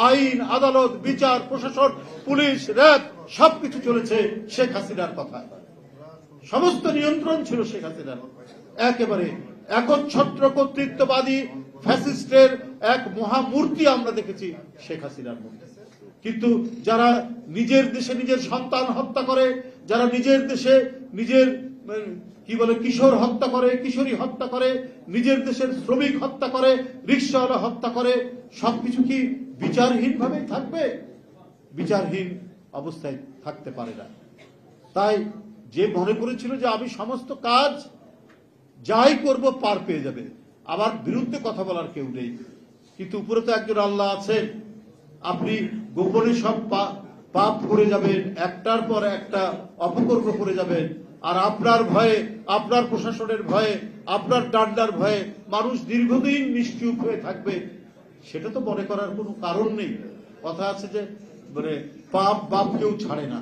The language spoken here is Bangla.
আইন, আদালত, বিচার, প্রশাসন, পুলিশ, র্যাব সবকিছু চলেছে শেখ হাসিনার কথা। সমস্ত নিয়ন্ত্রণ ছিল শেখ হাসিনার। একেবারে একচ্ছত্র কর্তৃত্ববাদী ফ্যাসিস্টের এক মহামূর্তি আমরা দেখেছি শেখ হাসিনার মধ্যে। কিন্তু যারা নিজের দেশে নিজের সন্তান হত্যা করে, যারা নিজের দেশে নিজের কিশোর হত্যা করে, কিশোরী হত্যা করে, নিজের দেশের শ্রমিক হত্যা করে, রিকশাওয়ালা হত্যা করে, সবকিছু কি বিচারহীন ভাবেই থাকবে? বিচারহীন অবস্থায় থাকতে পারে না। তাই যে মনে করেছিল যে আমি সমস্ত কাজ যাই করব পার পেয়ে যাবে, আমার বিরুদ্ধে কথা বলার কেউ নেই। কিন্তু উপরে তো একজন আল্লাহ আছেন। আপনি গোপনে সব পাপ করে যাবেন, একটার পর একটা অপকর্ম করে যাবেন, আর আপনার ভয়ে, আপনার প্রশাসনের ভয়ে, আপনার ডান্ডার ভয়ে মানুষ দীর্ঘদিন নিশ্চুপ হয়ে থাকবে, সেটা তো মনে করার কোনো কারণ নেই। কথা আছে যে পাপ বাপ কেউ ছাড়ে না।